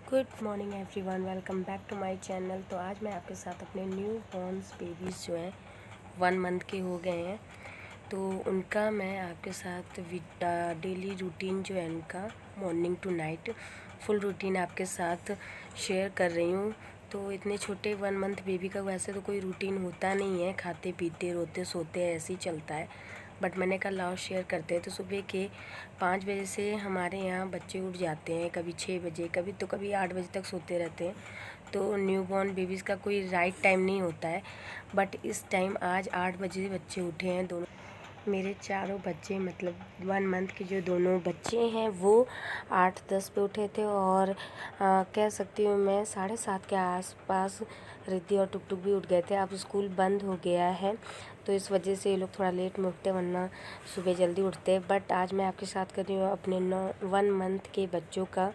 Good morning everyone, welcome back to my channel. तो आज मैं आपके साथ अपने न्यू बॉर्न्स बेबीज़ जो हैं 1 मंथ के हो गए हैं, तो उनका मैं आपके साथ डेली रूटीन जो है उनका morning to night full routine आपके साथ शेयर कर रही हूँ। तो इतने छोटे 1 मंथ बेबी का वैसे तो कोई रूटीन होता नहीं है, खाते पीते रोते सोते ऐसे ही चलता है, बट मैंने कहा लाओ शेयर करते हैं। तो सुबह के 5 बजे से हमारे यहाँ बच्चे उठ जाते हैं, कभी 6 बजे, कभी 8 बजे तक सोते रहते हैं। तो न्यू बॉर्न बेबीज़ का कोई राइट टाइम नहीं होता है, बट इस टाइम आज 8 बजे बच्चे उठे हैं। दोनों मेरे चारों बच्चे मतलब 1 मंथ के जो दोनों बच्चे हैं वो 8-10 पे उठे थे, और कह सकती हूँ मैं 7:30 के आसपास रिद्धि और टुकटुक भी उठ गए थे। अब स्कूल बंद हो गया है तो इस वजह से ये लोग थोड़ा लेट में उठते, वरना सुबह जल्दी उठते। बट आज मैं आपके साथ कर रही हूँ अपने 1 मंथ के बच्चों का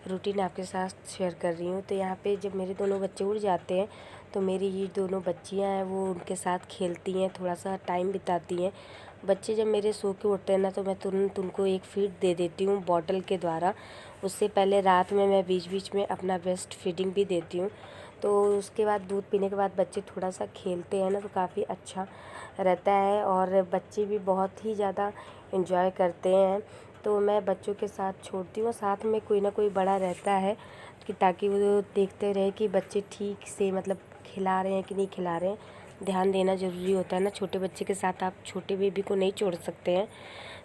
रूटीन आपके साथ शेयर कर रही हूँ। तो यहाँ पे जब मेरे दोनों बच्चे उठ जाते हैं तो मेरी ये दोनों बच्चियाँ हैं वो उनके साथ खेलती हैं, थोड़ा सा टाइम बिताती हैं। बच्चे जब मेरे सो के उठते हैं ना तो मैं तुरंत उनको एक फीड दे देती हूँ बॉटल के द्वारा। उससे पहले रात में मैं बीच बीच में अपना बेस्ट फीडिंग भी देती हूँ। तो उसके बाद दूध पीने के बाद बच्चे थोड़ा सा खेलते हैं ना तो काफ़ी अच्छा रहता है, और बच्चे भी बहुत ही ज़्यादा इन्जॉय करते हैं। तो मैं बच्चों के साथ छोड़ती हूँ, साथ में कोई ना कोई बड़ा रहता है कि ताकि वो देखते रहे कि बच्चे ठीक से मतलब खिला रहे हैं कि नहीं खिला रहे हैं। ध्यान देना ज़रूरी होता है ना, छोटे बच्चे के साथ आप छोटे बेबी को नहीं छोड़ सकते हैं।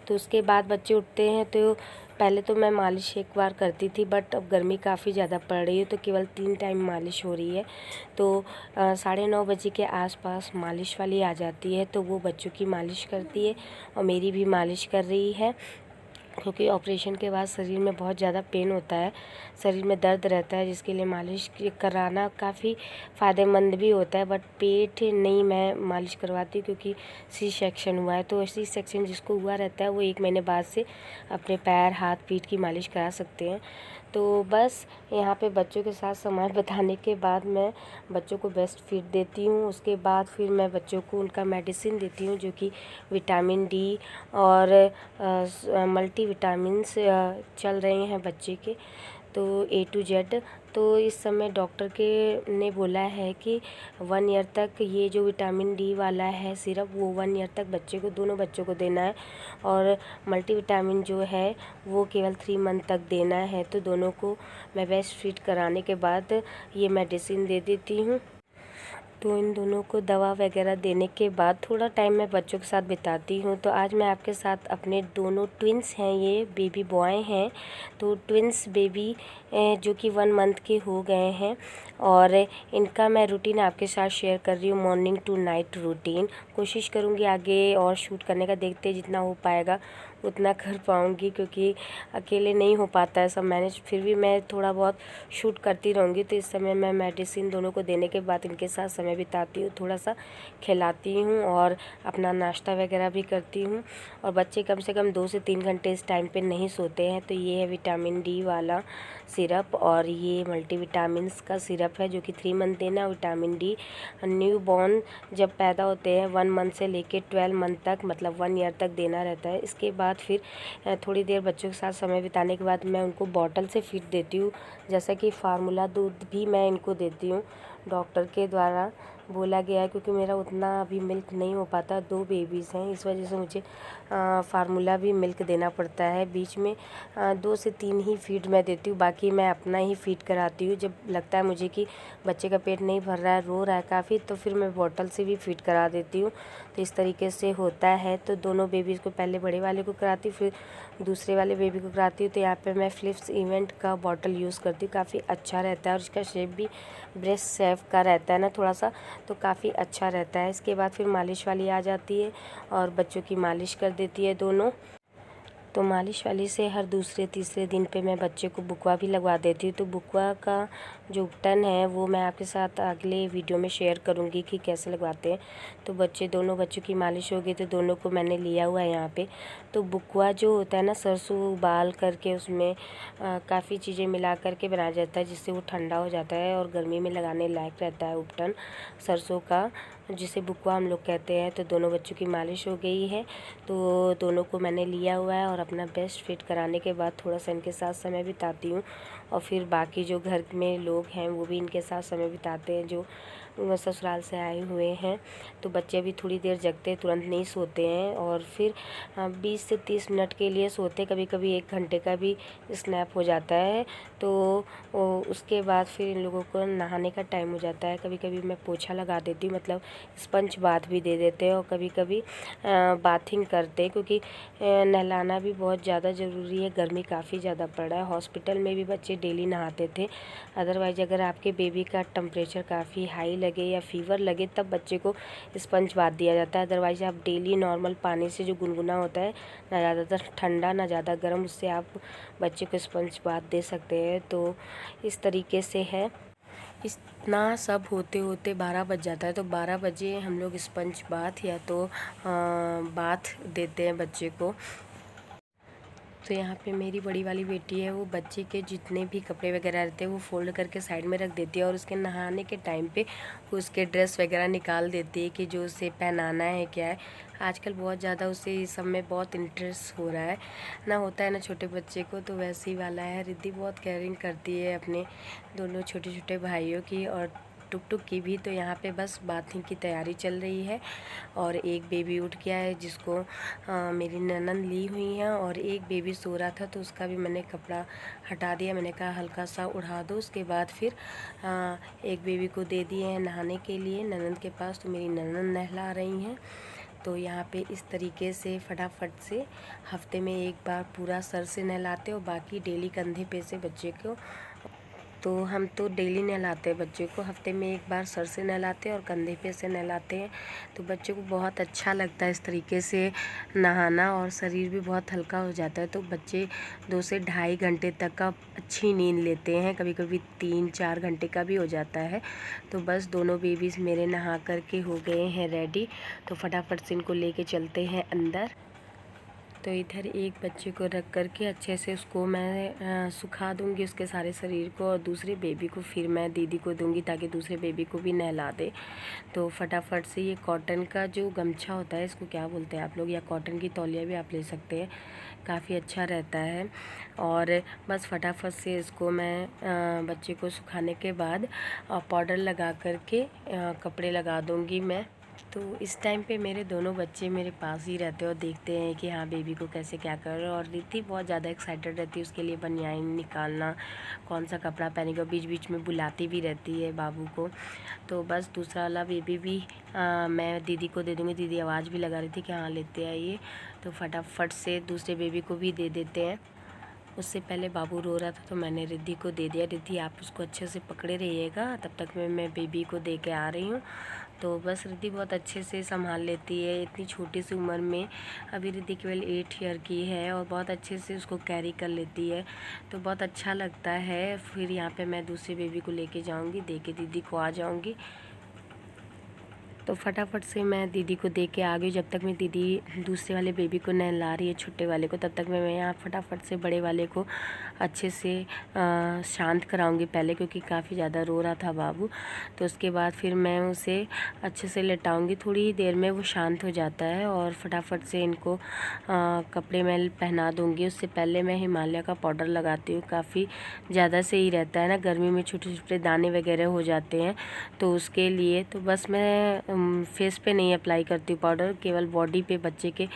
तो उसके बाद बच्चे उठते हैं तो पहले तो मैं मालिश एक बार करती थी, बट अब गर्मी काफ़ी ज़्यादा पड़ रही है तो केवल 3 टाइम मालिश हो रही है। तो 9:30 बजे के आसपास मालिश वाली आ जाती है तो वो बच्चों की मालिश करती है और मेरी भी मालिश कर रही है, क्योंकि ऑपरेशन के बाद शरीर में बहुत ज़्यादा पेन होता है, शरीर में दर्द रहता है, जिसके लिए मालिश कराना काफ़ी फ़ायदेमंद भी होता है। बट पेट नहीं मैं मालिश करवाती हूँ क्योंकि सी सेक्शन हुआ है। तो सी सेक्शन जिसको हुआ रहता है वो 1 महीने बाद से अपने पैर हाथ पीठ की मालिश करा सकते हैं। तो बस यहाँ पे बच्चों के साथ समय बिताने के बाद मैं बच्चों को बेस्ट फीड देती हूँ। उसके बाद फिर मैं बच्चों को उनका मेडिसिन देती हूँ जो कि विटामिन डी और मल्टी विटामिन्स चल रहे हैं बच्चे के, तो A to Z। तो इस समय डॉक्टर के ने बोला है कि 1 ईयर तक ये जो विटामिन डी वाला है सिरप वो 1 ईयर तक बच्चे को दोनों बच्चों को देना है, और मल्टी विटामिन जो है वो केवल 3 मंथ तक देना है। तो दोनों को मैं बेस्ट फीड कराने के बाद ये मेडिसिन दे देती हूँ। तो इन दोनों को दवा वगैरह देने के बाद थोड़ा टाइम मैं बच्चों के साथ बिताती हूँ। तो आज मैं आपके साथ अपने दोनों ट्विन्स हैं, ये बेबी बॉय हैं, तो ट्विन्स बेबी जो कि 1 मंथ के हो गए हैं, और इनका मैं रूटीन आपके साथ शेयर कर रही हूँ, मॉर्निंग टू नाइट रूटीन। कोशिश करूँगी आगे और शूट करने का, देखते हैं जितना हो पाएगा उतना कर पाऊँगी, क्योंकि अकेले नहीं हो पाता है सब मैनेज। फिर भी मैं थोड़ा बहुत शूट करती रहूँगी। तो इस समय मैं मेडिसिन दोनों को देने के बाद इनके साथ समय बिताती हूँ, थोड़ा सा खिलाती हूँ और अपना नाश्ता वगैरह भी करती हूँ। और बच्चे कम से कम 2 से 3 घंटे इस टाइम पे नहीं सोते हैं। तो ये है विटामिन डी वाला सिरप, और ये मल्टीविटामिन्स का सिरप है जो कि 3 मंथ देना। विटामिन डी न्यू बॉर्न जब पैदा होते हैं 1 मंथ से लेके 12 मंथ तक मतलब 1 ईयर तक देना रहता है। इसके बाद फिर थोड़ी देर बच्चों के साथ समय बिताने के बाद मैं उनको बॉटल से फीड देती हूँ, जैसा कि फार्मूला दूध भी मैं इनको देती हूँ, डॉक्टर के द्वारा बोला गया है, क्योंकि मेरा उतना अभी मिल्क नहीं हो पाता, 2 बेबीज़ हैं, इस वजह से मुझे फार्मूला भी मिल्क देना पड़ता है। बीच में 2 से 3 ही फीड मैं देती हूँ, बाकी मैं अपना ही फीड कराती हूँ। जब लगता है मुझे कि बच्चे का पेट नहीं भर रहा है, रो रहा है काफ़ी, तो फिर मैं बॉटल से भी फीड करा देती हूँ। तो इस तरीके से होता है। तो दोनों बेबीज़ को पहले बड़े वाले को कराती हूँ, फिर दूसरे वाले बेबी को कराती हूँ। तो यहाँ पे मैं फ़िलिप्स इवेंट का बॉटल यूज़ करती हूँ, काफ़ी अच्छा रहता है, और इसका शेप भी ब्रेस्ट शेप का रहता है ना थोड़ा सा, तो काफ़ी अच्छा रहता है। इसके बाद फिर मालिश वाली आ जाती है और बच्चों की मालिश कर देती है दोनों। तो मालिश वाली से हर दूसरे तीसरे दिन पे मैं बच्चे को बुकवा भी लगवा देती हूँ। तो बुकवा का जो बटन है वो मैं आपके साथ अगले वीडियो में शेयर करूँगी कि कैसे लगवाते हैं। तो दोनों बच्चों की मालिश हो गई, तो दोनों को मैंने लिया हुआ है यहाँ पे। तो बुकवा जो होता है ना, सरसों उबाल करके उसमें काफ़ी चीज़ें मिला करके बनाया जाता है, जिससे वो ठंडा हो जाता है और गर्मी में लगाने लायक रहता है उपटन सरसों का, जिसे बुकवा हम लोग कहते हैं। तो दोनों बच्चों की मालिश हो गई है, तो दोनों को मैंने लिया हुआ है, और अपना बेस्ट फिट कराने के बाद थोड़ा सा इनके साथ समय बिताती हूँ। और फिर बाकी जो घर में लोग हैं वो भी इनके साथ समय बिताते हैं जो ससुराल से आए हुए हैं। तो बच्चे भी थोड़ी देर जगते हैं, तुरंत नहीं सोते हैं और फिर 20 से 30 मिनट के लिए सोते, कभी कभी 1 घंटे का भी स्नैप हो जाता है। तो उसके बाद फिर इन लोगों को नहाने का टाइम हो जाता है। कभी कभी मैं पोछा लगा देती हूँ, मतलब स्पंज बाथ भी दे देते हैं और कभी कभी बाथिंग करते हैं, क्योंकि नहलाना भी बहुत ज़्यादा ज़रूरी है। गर्मी काफ़ी ज़्यादा पड़ रहा है। हॉस्पिटल में भी बच्चे डेली नहाते थे। अदरवाइज़ अगर आपके बेबी का टेम्परेचर काफ़ी हाई लगे या फीवर लगे तब बच्चे को स्पंज बाथ दिया जाता है। अदरवाइज़ आप डेली नॉर्मल पानी से जो गुनगुना होता है, ना ज़्यादातर ठंडा ना ज़्यादा गर्म, उससे आप बच्चे को स्पंज बाथ दे सकते हैं। तो इस तरीके से है। इतना सब होते होते 12 बज जाता है। तो 12 बजे हम लोग स्पंज बाथ या तो बाथ देते हैं बच्चे को। तो यहाँ पे मेरी बड़ी वाली बेटी है, वो बच्चे के जितने भी कपड़े वगैरह रहते हैं वो फोल्ड करके साइड में रख देती है और उसके नहाने के टाइम पे वो उसके ड्रेस वगैरह निकाल देती है कि जो उसे पहनाना है क्या है। आजकल बहुत ज़्यादा उसे इस सब में बहुत इंटरेस्ट हो रहा है ना, होता है ना छोटे बच्चे को, तो वैसे ही वाला है। रिद्धि बहुत केयरिंग करती है अपने दोनों छोटे छोटे भाइयों की और टुक टुक की भी। तो यहाँ पे बस बाथिंग की तैयारी चल रही है और एक बेबी उठ गया है जिसको मेरी ननद ली हुई है और एक बेबी सो रहा था तो उसका भी मैंने कपड़ा हटा दिया। मैंने कहा हल्का सा उड़ा दो। उसके बाद फिर एक बेबी को दे दिए हैं नहाने के लिए ननद के पास, तो मेरी ननद नहला रही हैं। तो यहाँ पे इस तरीके से फटाफट से हफ्ते में एक बार पूरा सर से नहलाते और बाकी डेली कंधे पे से बच्चे को, तो हम तो डेली नहलाते हैं बच्चे को, हफ्ते में एक बार सर से नहलाते हैं और कंधे पे से नहलाते हैं। तो बच्चे को बहुत अच्छा लगता है इस तरीके से नहाना और शरीर भी बहुत हल्का हो जाता है। तो बच्चे 2 से ढाई घंटे तक का अच्छी नींद लेते हैं, कभी कभी 3-4 घंटे का भी हो जाता है। तो बस दोनों बेबीज़ मेरे नहा करके हो गए हैं रेडी। तो फटाफट से इनको लेके चलते हैं अंदर। तो इधर एक बच्चे को रख करके अच्छे से उसको मैं सुखा दूंगी उसके सारे शरीर को, और दूसरे बेबी को फिर मैं दीदी को दूंगी ताकि दूसरे बेबी को भी नहला दे। तो फटाफट से ये कॉटन का जो गमछा होता है, इसको क्या बोलते हैं आप लोग, या कॉटन की तौलिया भी आप ले सकते हैं, काफ़ी अच्छा रहता है। और बस फटाफट से इसको मैं बच्चे को सुखाने के बाद पाउडर लगा करके कपड़े लगा दूँगी मैं। तो इस टाइम पे मेरे दोनों बच्चे मेरे पास ही रहते हैं और देखते हैं कि हाँ बेबी को कैसे क्या कर रहे हैं। और रिद्धि बहुत ज़्यादा एक्साइटेड रहती है उसके लिए बनियाइन निकालना, कौन सा कपड़ा पहनेगा, बीच बीच में बुलाती भी रहती है बाबू को। तो बस दूसरा वाला बेबी भी मैं दीदी को दे दूँगी। दीदी आवाज़ भी लगा रही थी कि हाँ लेते आइए, तो फटाफट से दूसरे बेबी को भी दे देते हैं। उससे पहले बाबू रो रहा था तो मैंने रिद्धि को दे दिया। रिद्धि आप उसको अच्छे से पकड़े रहिएगा, तब तक मैं बेबी को दे के आ रही हूँ। तो बस रिद्धि बहुत अच्छे से संभाल लेती है इतनी छोटी सी उम्र में। अभी रिद्धि केवल 8 ईयर की है और बहुत अच्छे से उसको कैरी कर लेती है, तो बहुत अच्छा लगता है। फिर यहाँ पे मैं दूसरे बेबी को लेके जाऊँगी, दे के दीदी को आ जाऊँगी। तो फटाफट से मैं दीदी को दे के आ गई। जब तक मैं दीदी दूसरे वाले बेबी को नहला रही है छोटे वाले को, तब तक मैं यहाँ फटाफट से बड़े वाले को अच्छे से शांत कराऊंगी पहले, क्योंकि काफ़ी ज़्यादा रो रहा था बाबू। तो उसके बाद फिर मैं उसे अच्छे से लेटाऊंगी, थोड़ी ही देर में वो शांत हो जाता है और फटाफट से इनको कपड़े मैं पहना दूँगी। उससे पहले मैं हिमालय का पाउडर लगाती हूँ, काफ़ी ज़्यादा सही रहता है ना, गर्मी में छोटे छोटे दाने वगैरह हो जाते हैं तो उसके लिए। तो बस मैं फेस पे नहीं अप्लाई करती हूँ पाउडर, केवल बॉडी पे बच्चे के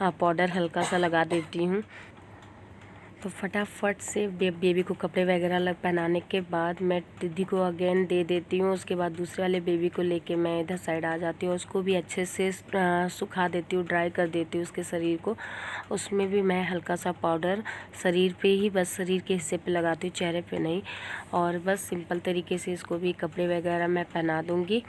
पाउडर हल्का सा लगा देती हूँ। तो फटाफट से बेबी को कपड़े वगैरह पहनाने के बाद मैं दीदी को अगेन दे देती हूँ। उसके बाद दूसरे वाले बेबी को लेके मैं इधर साइड आ जाती हूँ, उसको भी अच्छे से सुखा देती हूँ, ड्राई कर देती हूँ उसके शरीर को। उसमें भी मैं हल्का सा पाउडर शरीर पे ही, बस शरीर के हिस्से पे लगाती हूँ, चेहरे पे नहीं। और बस सिंपल तरीके से इसको भी कपड़े वगैरह मैं पहना दूँगी।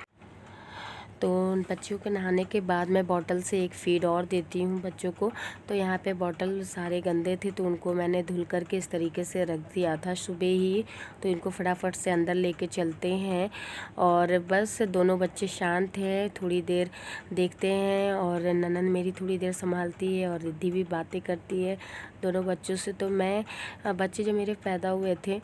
तो बच्चों के नहाने के बाद मैं बॉटल से एक फीड और देती हूँ बच्चों को। तो यहाँ पे बॉटल सारे गंदे थे तो उनको मैंने धुल करके इस तरीके से रख दिया था सुबह ही। तो इनको फटाफट से अंदर लेके चलते हैं और बस दोनों बच्चे शांत हैं, थोड़ी देर देखते हैं और ननद मेरी थोड़ी देर संभालती है और रिद्धि भी बातें करती है। दोनों बच्चों से। तो मैं बच्चे जब मेरे पैदा हुए थे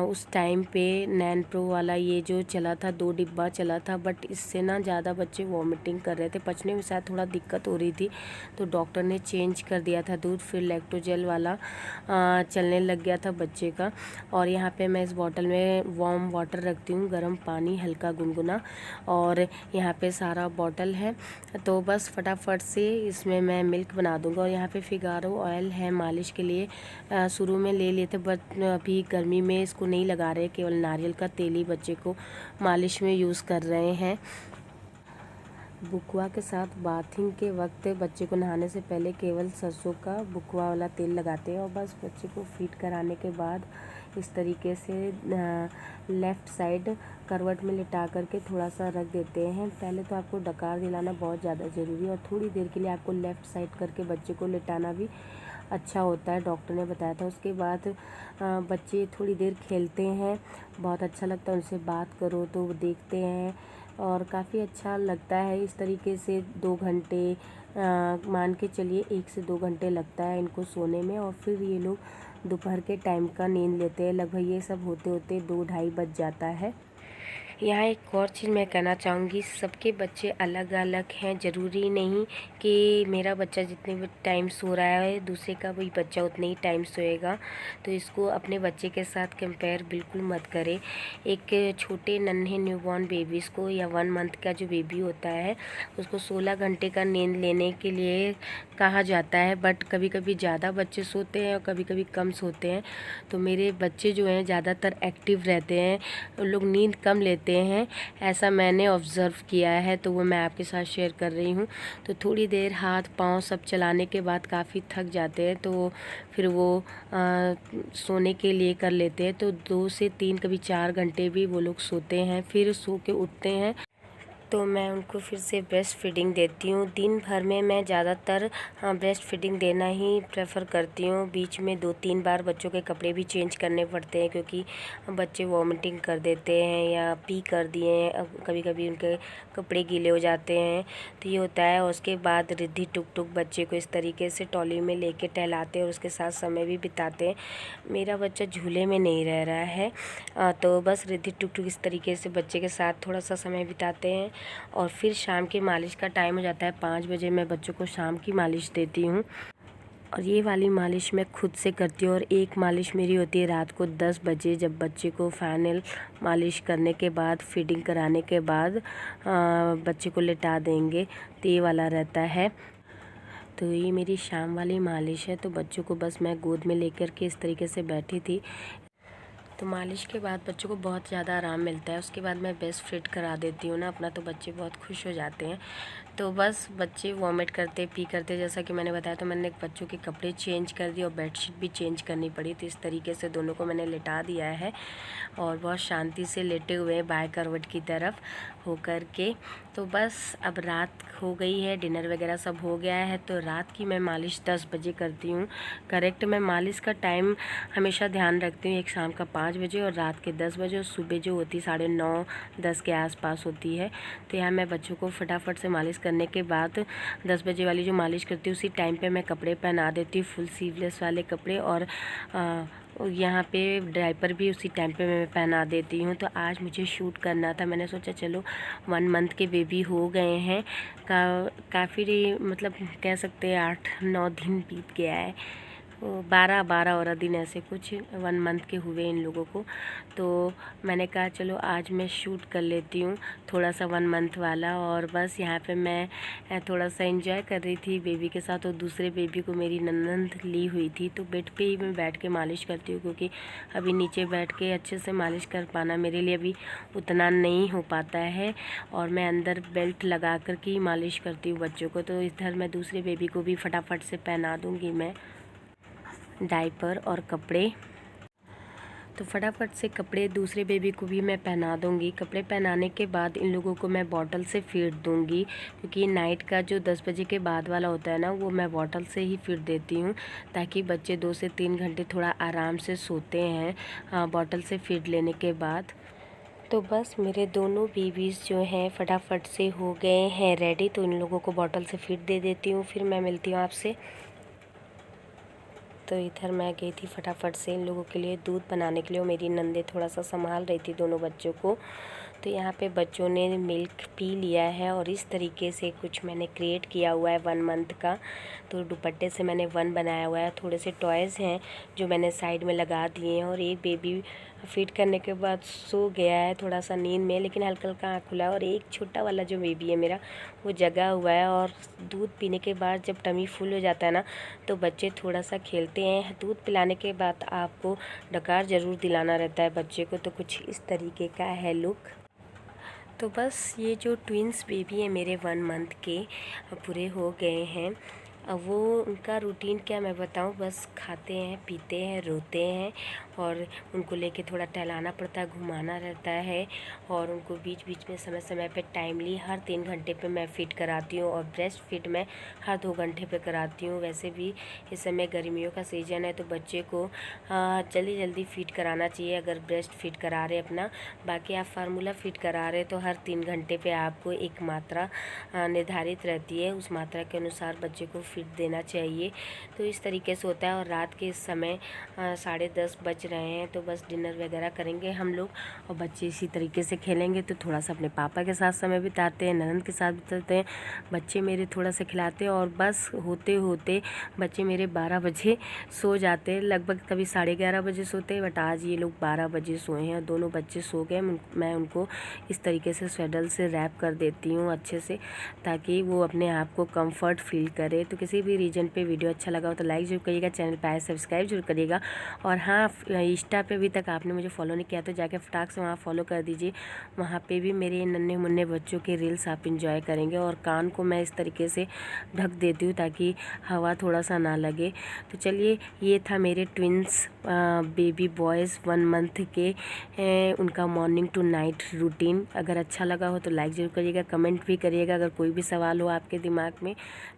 उस टाइम पे नैन प्रो वाला ये जो चला था, 2 डिब्बा चला था, बट इससे ना ज़्यादा बच्चे वॉमिटिंग कर रहे थे, पचने में शायद थोड़ा दिक्कत हो रही थी। तो डॉक्टर ने चेंज कर दिया था दूध, फिर लैक्टोजेल वाला चलने लग गया था बच्चे का। और यहाँ पे मैं इस बॉटल में वार्म वाटर रखती हूँ, गर्म पानी हल्का गुनगुना, और यहाँ पे सारा बॉटल है। तो बस फटाफट से इसमें मैं मिल्क बना दूँगा। और यहाँ पे फिगारो ऑयल है मालिश के लिए, शुरू में ले लिए थे बट अभी गर्मी में इसको नहीं लगा रहे, केवल नारियल का तेल ही बच्चे को मालिश में यूज़ कर रहे हैं। बुकवा के साथ बाथिंग के वक्त बच्चे को नहाने से पहले केवल सरसों का बुकवा वाला तेल लगाते हैं, और बस बच्चे को फीड कराने के बाद इस तरीके से लेफ़्ट साइड करवट में लिटा करके थोड़ा सा रख देते हैं। पहले तो आपको डकार दिलाना बहुत ज़्यादा ज़रूरी है, और थोड़ी देर के लिए आपको लेफ़्ट साइड करके बच्चे को लिटाना भी अच्छा होता है, डॉक्टर ने बताया था। उसके बाद बच्चे थोड़ी देर खेलते हैं, बहुत अच्छा लगता है, उनसे बात करो तो वो देखते हैं और काफ़ी अच्छा लगता है। इस तरीके से 2 घंटे मान के चलिए 1 से 2 घंटे लगता है इनको सोने में, और फिर ये लोग दोपहर के टाइम का नींद लेते हैं। लगभग ये सब होते होते 2-2:30 बज जाता है। यहाँ एक और चीज़ मैं कहना चाहूँगी, सबके बच्चे अलग अलग हैं। ज़रूरी नहीं कि मेरा बच्चा जितने टाइम सो रहा है दूसरे का भी बच्चा उतने ही टाइम सोएगा। तो इसको अपने बच्चे के साथ कंपेयर बिल्कुल मत करें। एक छोटे नन्हे न्यूबॉर्न बेबीज़ को या 1 मंथ का जो बेबी होता है उसको 16 घंटे का नींद लेने के लिए कहा जाता है, बट कभी कभी ज़्यादा बच्चे सोते हैं और कभी कभी कम सोते हैं। तो मेरे बच्चे जो हैं ज़्यादातर एक्टिव रहते हैं, उन लोग नींद कम लेते हैं, ऐसा मैंने ऑब्ज़र्व किया है, तो वो मैं आपके साथ शेयर कर रही हूँ। तो थोड़ी देर हाथ पाँव सब चलाने के बाद काफ़ी थक जाते हैं, तो फिर वो सोने के लिए कर लेते हैं। तो 2 से 3 कभी 4 घंटे भी वो लोग सोते हैं, फिर सो के उठते हैं। तो मैं उनको फिर से ब्रेस्ट फीडिंग देती हूँ। दिन भर में मैं ज़्यादातर ब्रेस्ट फीडिंग देना ही प्रेफर करती हूँ। बीच में 2-3 बार बच्चों के कपड़े भी चेंज करने पड़ते हैं, क्योंकि बच्चे वॉमिटिंग कर देते हैं या पी कर दिए हैं, अब कभी कभी उनके कपड़े गीले हो जाते हैं, तो ये होता है। और उसके बाद रिद्धि टुक टुक बच्चे को इस तरीके से ट्रॉली में लेके टहलाते हैं और उसके साथ समय भी बिताते हैं। मेरा बच्चा झूले में नहीं रह रहा है, तो बस रिद्धि टुक टुक इस तरीके से बच्चे के साथ थोड़ा सा समय बिताते हैं। और फिर शाम की मालिश का टाइम हो जाता है, 5 बजे मैं बच्चों को शाम की मालिश देती हूँ। और ये वाली मालिश मैं खुद से करती हूँ, और एक मालिश मेरी होती है रात को 10 बजे, जब बच्चे को फाइनल मालिश करने के बाद, फीडिंग कराने के बाद बच्चे को लिटा देंगे, तो ये वाला रहता है। तो ये मेरी शाम वाली मालिश है। तो बच्चों को बस मैं गोद में लेकर के इस तरीके से बैठी थी। तो मालिश के बाद बच्चों को बहुत ज़्यादा आराम मिलता है। उसके बाद मैं ब्रेस्ट फीड करा देती हूँ ना अपना, तो बच्चे बहुत खुश हो जाते हैं। तो बस बच्चे वॉमिट करते पी करते, जैसा कि मैंने बताया, तो मैंने बच्चों के कपड़े चेंज कर दिए और बेडशीट भी चेंज करनी पड़ी। तो इस तरीके से दोनों को मैंने लिटा दिया है और बहुत शांति से लेटे हुए हैं बाएं करवट की तरफ हो कर के। तो बस अब रात हो गई है, डिनर वगैरह सब हो गया है। तो रात की मैं मालिश 10 बजे करती हूँ करेक्ट। मैं मालिश का टाइम हमेशा ध्यान रखती हूँ, एक शाम का 5 बजे और रात के 10 बजे, और सुबह जो होती 9:30-10 के आसपास होती है। तो यहाँ मैं बच्चों को फटाफट से मालिश करने के बाद 10 बजे वाली जो मालिश करती हूँ उसी टाइम पे मैं कपड़े पहना देती हूँ, फुल स्लीवलेस वाले कपड़े, और यहाँ पे डायपर भी उसी टाइम पे मैं पहना देती हूँ। तो आज मुझे शूट करना था, मैंने सोचा चलो 1 मंथ के बेबी हो गए हैं, काफ़ी मतलब कह सकते हैं 8-9 दिन बीत गया है, 12 दिन ऐसे कुछ 1 मंथ के हुए इन लोगों को। तो मैंने कहा चलो आज मैं शूट कर लेती हूँ थोड़ा सा 1 मंथ वाला। और बस यहाँ पे मैं थोड़ा सा एंजॉय कर रही थी बेबी के साथ, और दूसरे बेबी को मेरी ननद ली हुई थी। तो बेड पे ही मैं बैठ के मालिश करती हूँ, क्योंकि अभी नीचे बैठ के अच्छे से मालिश कर पाना मेरे लिए अभी उतना नहीं हो पाता है, और मैं अंदर बेल्ट लगा कर के ही मालिश करती हूँ बच्चों को। तो इधर मैं दूसरे बेबी को भी फटाफट से पहना दूँगी मैं डायपर और कपड़े। तो फटाफट से कपड़े दूसरे बेबी को भी मैं पहना दूँगी। कपड़े पहनाने के बाद इन लोगों को मैं बॉटल से फीड दूँगी, क्योंकि नाइट का जो 10 बजे के बाद वाला होता है ना, वो मैं बॉटल से ही फीड देती हूँ, ताकि बच्चे 2 से 3 घंटे थोड़ा आराम से सोते हैं बॉटल से फीड लेने के बाद। तो बस मेरे दोनों बेबीज़ जो हैं फटाफट से हो गए हैं रेडी, तो इन लोगों को बॉटल से फीड दे देती हूँ, फिर मैं मिलती हूँ आपसे। तो इधर मैं गई थी फटाफट से इन लोगों के लिए दूध बनाने के लिए, और मेरी नंदे थोड़ा सा संभाल रही थी दोनों बच्चों को। तो यहाँ पे बच्चों ने मिल्क पी लिया है, और इस तरीके से कुछ मैंने क्रिएट किया हुआ है 1 मंथ का। तो दुपट्टे से मैंने 1 बनाया हुआ है। थोड़े से टॉयज़ हैं जो मैंने साइड में लगा दिए हैं, और एक बेबी फीड करने के बाद सो गया है थोड़ा सा नींद में, लेकिन हल्का हल्का आँख खुला है। और एक छोटा वाला जो बेबी है मेरा वो जगा हुआ है। और दूध पीने के बाद जब टमी फुल हो जाता है ना, तो बच्चे थोड़ा सा खेलते हैं। दूध पिलाने के बाद आपको डकार ज़रूर दिलाना रहता है बच्चे को। तो कुछ इस तरीके का है लुक। तो बस ये जो ट्विंस बेबी है मेरे 1 मंथ के पूरे हो गए हैं। अब वो उनका रूटीन क्या मैं बताऊं, बस खाते हैं, पीते हैं, रोते हैं, और उनको लेके थोड़ा टहलाना पड़ता है, घुमाना रहता है। और उनको बीच बीच में समय समय पे टाइमली हर 3 घंटे पे मैं फ़ीड कराती हूँ, और ब्रेस्ट फीड मैं हर 2 घंटे पे कराती हूँ। वैसे भी इस समय गर्मियों का सीज़न है, तो बच्चे को जल्दी जल्दी फ़ीड कराना चाहिए अगर ब्रेस्ट फीड करा रहे अपना। बाकी आप फार्मूला फ़ीड करा रहे तो हर 3 घंटे पे आपको एक मात्रा निर्धारित रहती है, उस मात्रा के अनुसार बच्चे को फीड देना चाहिए। तो इस तरीके से होता है। और रात के इस समय 10:30 बज रहे हैं, तो बस डिनर वगैरह करेंगे हम लोग, और बच्चे इसी तरीके से खेलेंगे। तो थोड़ा सा अपने पापा के साथ समय बिताते हैं, ननद के साथ बिताते हैं, बच्चे मेरे थोड़ा सा खिलाते हैं, और बस होते होते बच्चे मेरे 12 बजे सो जाते हैं। लगभग कभी 11:30 बजे सोते हैं, बट आज ये लोग 12 बजे सोए हैं। दोनों बच्चे सो गए। मैं उनको इस तरीके से स्वेडल से रैप कर देती हूँ अच्छे से, ताकि वो अपने आप को कंफर्ट फील करे। तो किसी भी रीजन पे वीडियो अच्छा लगा हो तो लाइक जरूर करिएगा, चैनल पे आए सब्सक्राइब जरूर करिएगा। और हाँ, इंस्टा पे अभी तक आपने मुझे फॉलो नहीं किया तो जाके फटाक से वहाँ फॉलो कर दीजिए। वहाँ पे भी मेरे नन्हे मुन्ने बच्चों के रील्स आप इंजॉय करेंगे। और कान को मैं इस तरीके से ढक देती हूँ ताकि हवा थोड़ा सा ना लगे। तो चलिए, ये था मेरे ट्विंस बेबी बॉयज़ 1 मंथ के उनका मॉर्निंग टू नाइट रूटीन। अगर अच्छा लगा हो तो लाइक ज़रूर करिएगा, कमेंट भी करिएगा अगर कोई भी सवाल हो आपके दिमाग में।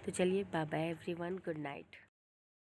तो चलिए, bye bye everyone, good night.